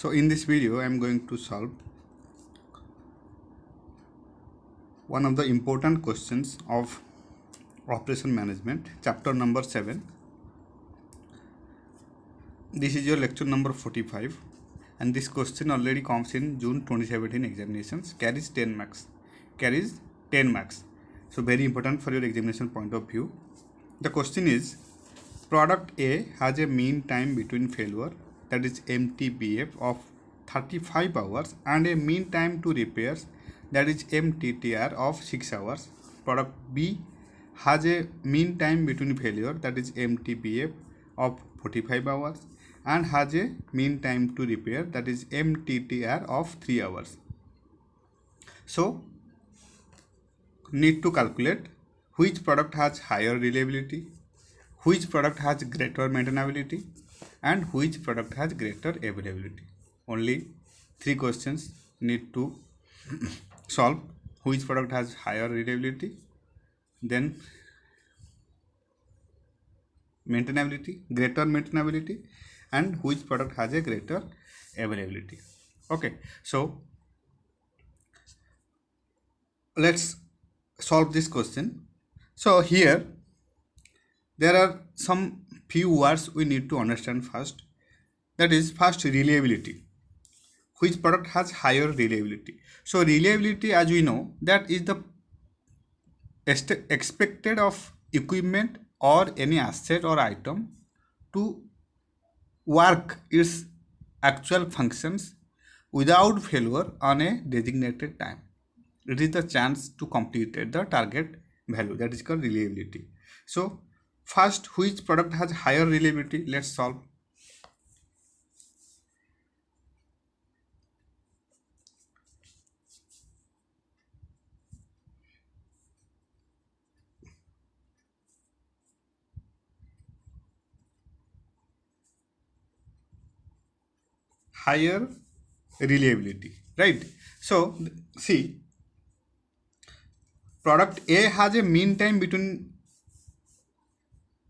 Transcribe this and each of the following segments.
So in this video I am going to solve one of the important questions of operation management, chapter number 7. This is your lecture number 45, and this question already comes in June 2017 examinations, carries 10 marks. So very important for your examination point of view. The question is, product A has a mean time between failure, that is MTBF, of 35 hours and a mean time to repairs, that is MTTR, of 6 hours. Product B has a mean time between failure, that is MTBF, of 45 hours and has a mean time to repair, that is MTTR, of 3 hours. So need to calculate which product has higher reliability, which product has greater maintainability, and which product has greater availability. Only 3 questions need to solve. Which product has higher reliability, then greater maintainability, and which product has a greater availability. Okay, so let's solve this question. So here there are some few words we need to understand first. That is, first, reliability. Which product has higher reliability? So reliability, as we know, that is the expected of equipment or any asset or item to work its actual functions without failure on a designated time. It is the chance to complete at the target value, that is called reliability. So first, which product has higher reliability? Let's solve. Higher reliability, right? So see, product A has a mean time between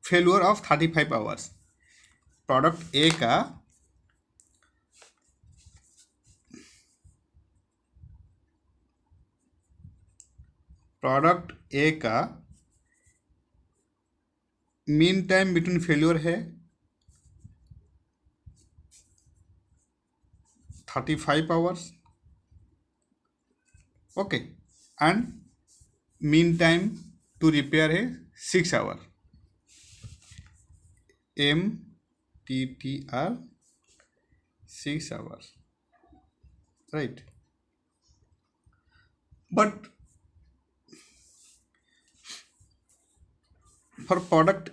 failure of 35 hours. Product A का mean time between failure है 35 hours. Okay, and mean time to repair है 6 hour. MTTR 6 hours, right? But for product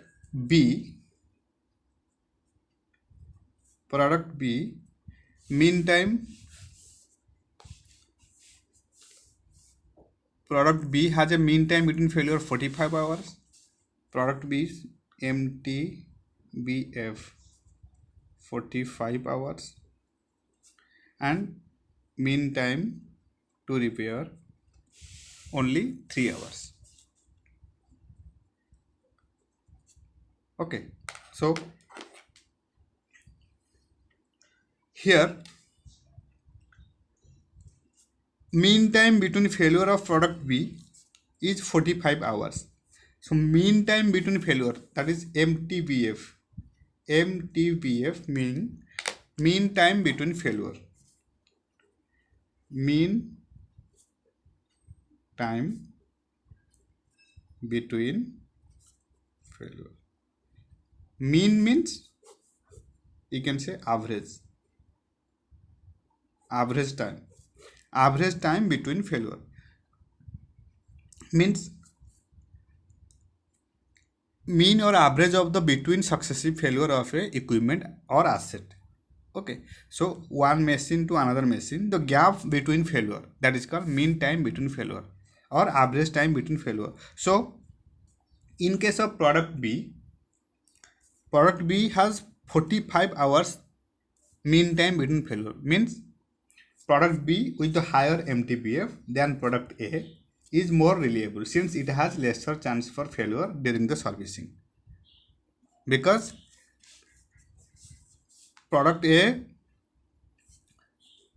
B, mean time, product B has a mean time between failure 45 hours. Product B is MTBF 45 hours and mean time to repair only 3 hours. Okay, so here mean time between failure of product B is 45 hours. So mean time between failure, that is MTBF mean time between failure. Mean time between failure. Mean means you can say average time between failure means mean or average of the between successive failure of a equipment or asset. Okay, so one machine to another machine, the gap between failure, that is called mean time between failure or average time between failure. So in case of product B has 45 hours mean time between failure, means product B with the higher MTBF than product A is more reliable since it has lesser chance for failure during the servicing, because product A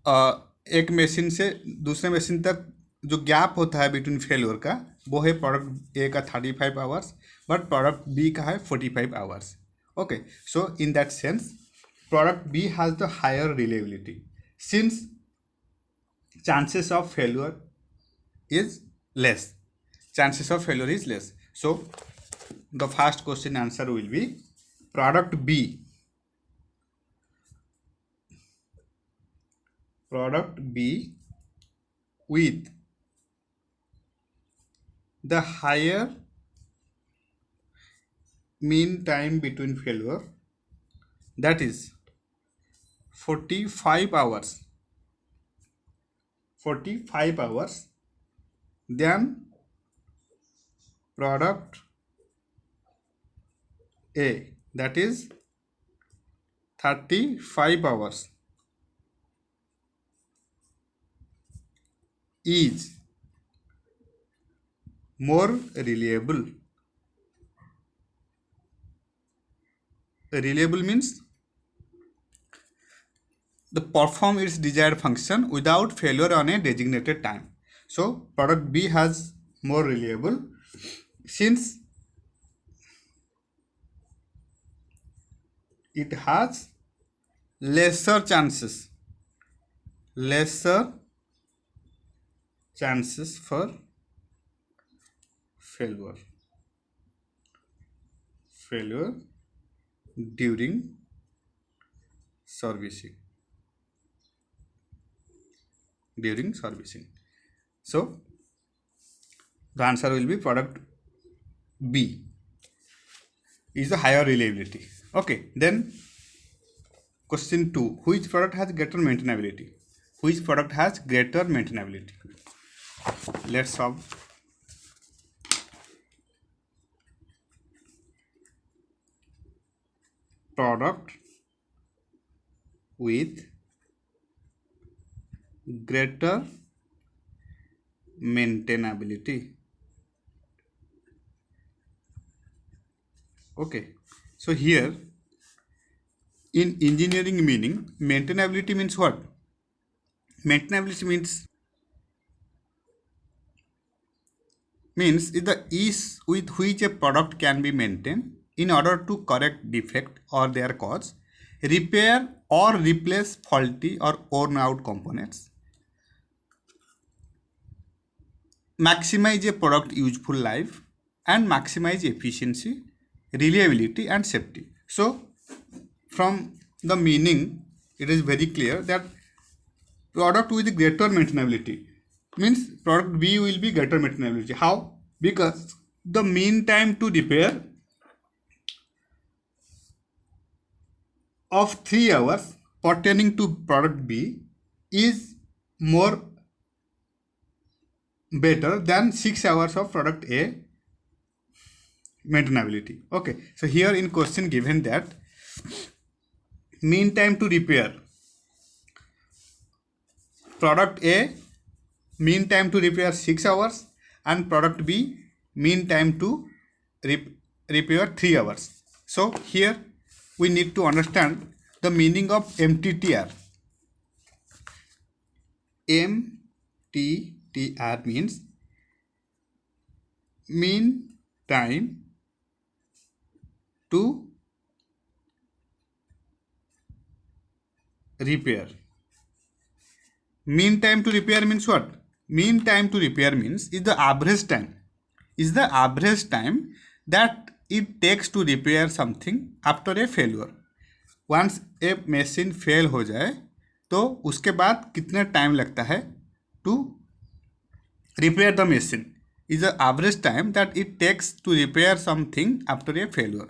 एक machine से दूसरे machine तक जो gap होता है between failure का, वो है प्रोडक्ट ए का 35 आवर्स, बट प्रोडक्ट बी का है 45 hours. Okay, so in that sense product B has the higher reliability since chances of failure is less. Chances of failure is less. So the first question answer will be product B. Product B with the higher mean time between failure, that is 45 hours. 45 hours than product A, that is 35 hours, is more reliable. Reliable means the perform its desired function without failure on a designated time. So product B has more reliable since it has lesser chances for failure during servicing. So the answer will be product B is the higher reliability. Okay, then question 2, which product has greater maintainability? Let's solve. Product with greater maintainability. Okay, so here in engineering meaning, maintainability means what? Maintainability means is the ease with which a product can be maintained in order to correct defect or their cause, repair or replace faulty or worn out components, maximize a product useful life, and maximize efficiency, reliability and safety. So from the meaning it is very clear that product with greater maintainability means product B will be greater maintainability. How? Because the mean time to repair of 3 hours pertaining to product B is more better than 6 hours of product A maintainability. Okay, so here in question given that mean time to repair, product A mean time to repair 6 hours and product B mean time to repair 3 hours. So here we need to understand the meaning of MTTR. MTTR means mean time to repair. Mean time to repair means what? Mean time to repair means is the average time that it takes to repair something after a failure. Once a machine fail हो जाए तो उसके बाद कितना time लगता है to repair the machine is the average time that it takes to repair something after a failure.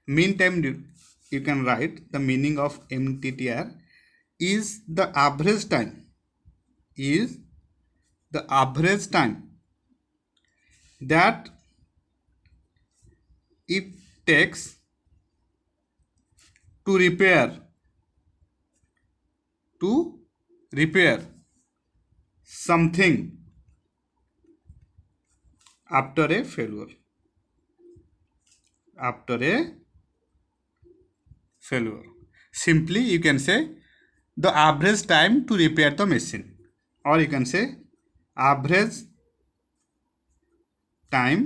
Mean time, you can write the meaning of MTTR is the average time that it takes to repair something after a failure. Simply you can say the average time to repair the machine, or you can say average time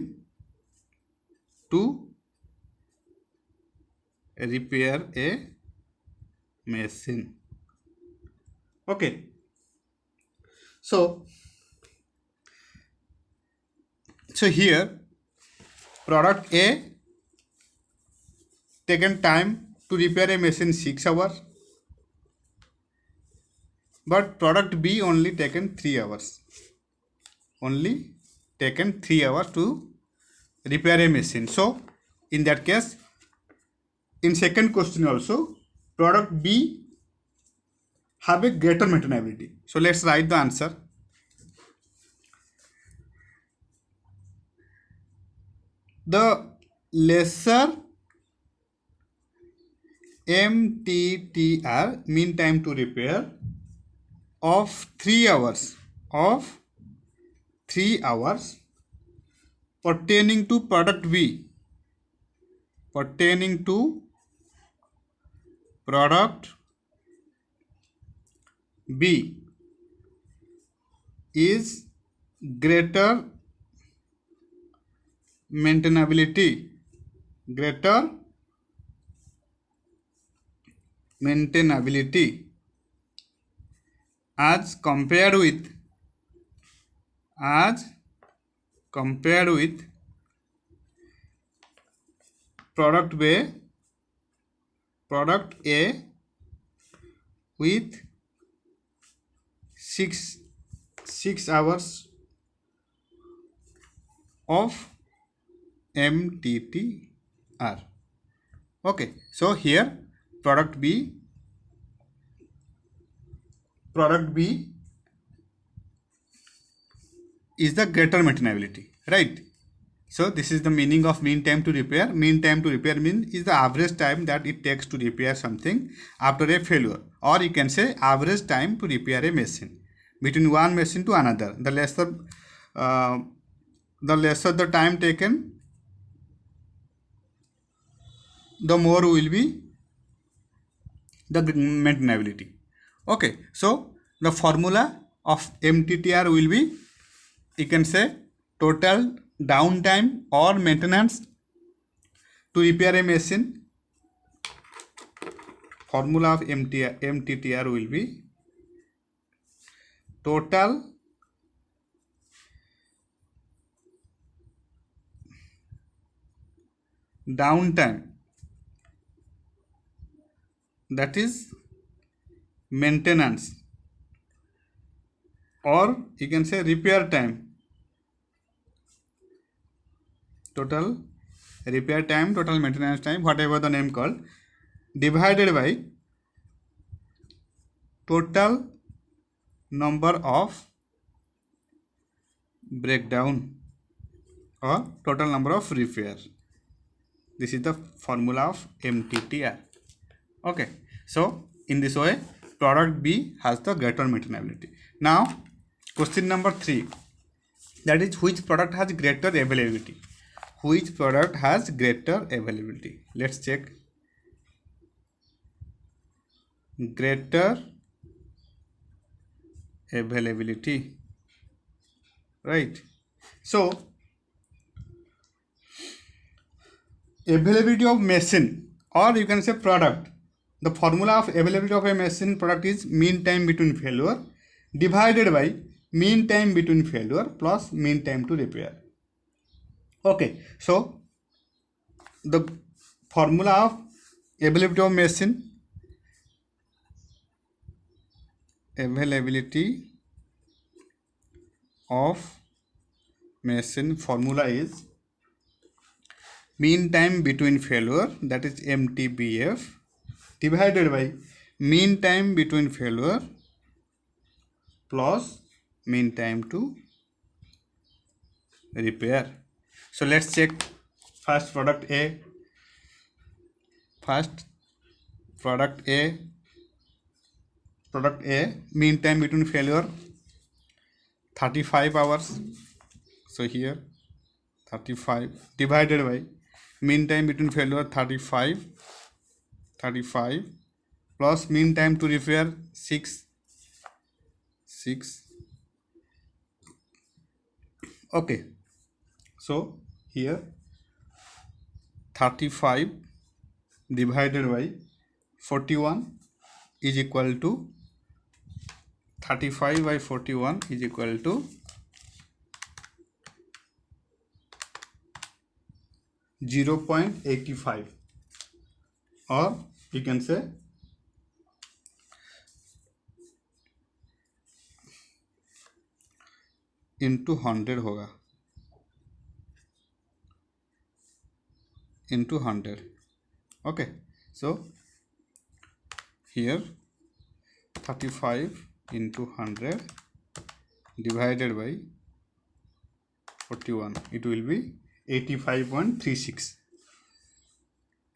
to repair a machine. Okay, so here product A taken time to repair a machine 6 hours, but product B only taken 3 hours. Only taken 3 hours to repair a machine. So in that case, in second question also, product B have a greater maintainability. So let's write the answer. The lesser MTTR, mean time to repair, of 3 hours pertaining to product B, is greater maintainability as compared with product A with 6 hours of MTTR. Okay, so here product B is the greater maintainability, right? So this is the meaning of mean time to repair. Mean time to repair means is the average time that it takes to repair something after a failure, or you can say average time to repair a machine between one machine to another. The lesser the time taken, the more will be the maintainability. Okay, so the formula of MTTR will be, you can say, total downtime or maintenance to repair a machine. Formula of MTTR will be total downtime, that is maintenance, or you can say repair time, total repair time, total maintenance time, whatever the name called, divided by total number of breakdown or total number of repair. This is the formula of MTTR. Okay, so in this way product B has the greater maintainability. Now question number 3, that is which product has greater availability. Which product has greater availability? Let's check. Greater availability, right? So availability of machine, or you can say product, the formula of availability of a machine product is mean time between failure divided by mean time between failure plus mean time to repair. Okay, so the formula of availability of machine, formula is mean time between failure, that is MTBF, divided by mean time between failure plus mean time to repair. So let's check first product A. Product A, mean time between failure 35 hours. So here 35 divided by mean time between failure 35 plus mean time to repair 6. Okay, so here 35 divided by 41 is equal to 35 by 41 is equal to 0.85, or you can say into 100 होगा, into 100. Okay, so here 35 into 100 divided by 41, it will be 85.36.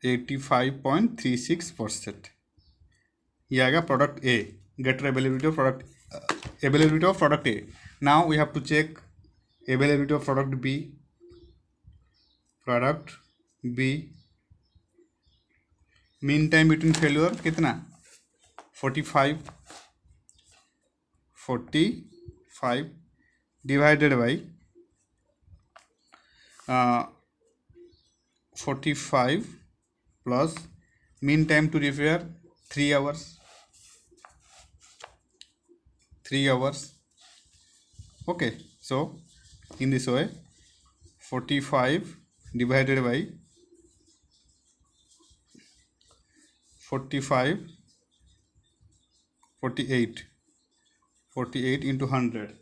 85.36%. ये आएगा product A. Get availability of product A. Now we have to check availability of product B. Product B. Mean time between failure कितना? 45 divided by 45 plus mean time to repair 3 hours. 3 hours. Okay, so in this way 45 divided by 48 into 100,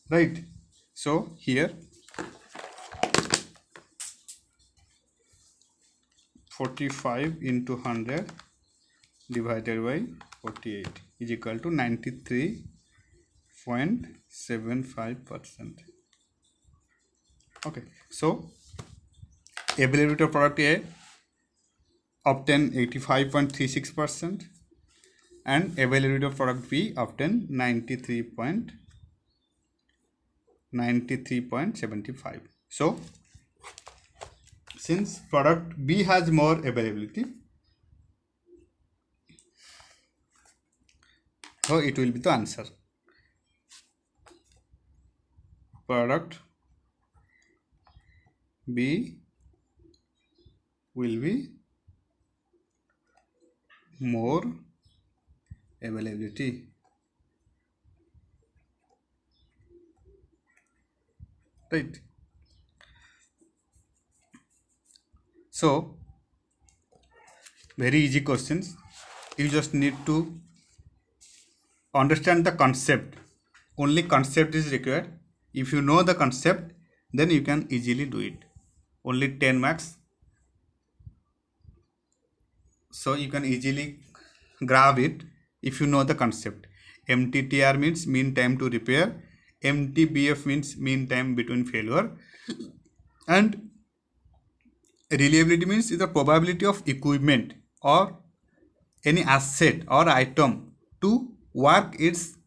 right? So here 45 into 100 divided by 48 is equal to 93.75%. Okay, so availability of product A obtain 85.36% and availability of product B obtain 93.75. So since product B has more availability, so it will be the answer. Product B will be more availability. Right. So very easy questions. You just need to understand the concept. Only concept is required. If you know the concept, then you can easily do it. Only 10 marks. So you can easily grab it if you know the concept. MTTR means mean time to repair. MTBF means mean time between failure. And reliability means is the probability of equipment or any asset or item to work its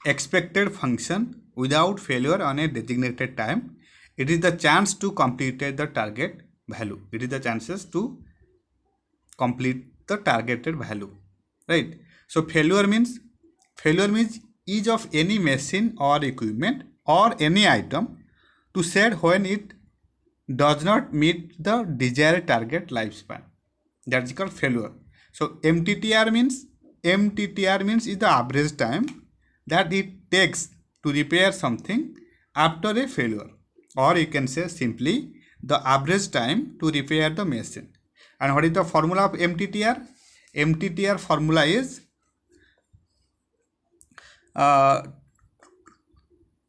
expected function without failure on a designated time. It is the chance to complete the target value. It is the chances to complete the targeted value, right? So failure means use of any machine or equipment or any item to said when it does not meet the desired target lifespan. That's called failure. So MTTR means is the average time that it takes to repair something after a failure, or you can say simply the average time to repair the machine. And what is the formula of MTTR? MTTR formula is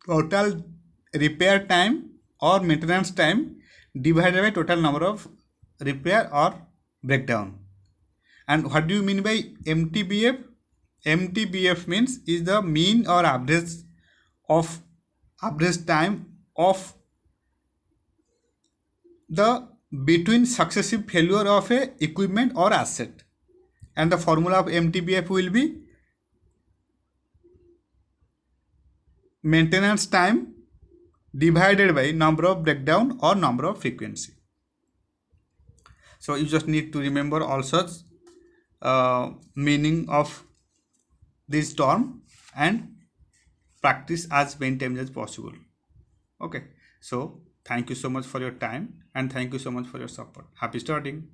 total repair time or maintenance time divided by total number of repair or breakdown. And what do you mean by MTBF? MTBF means is the mean or average time of the between successive failure of a equipment or asset. And the formula of MTBF will be maintenance time divided by number of breakdown or number of frequency. So you just need to remember all such meaning of this term and practice as many times as possible. Okay, so thank you so much for your time and thank you so much for your support. Happy starting.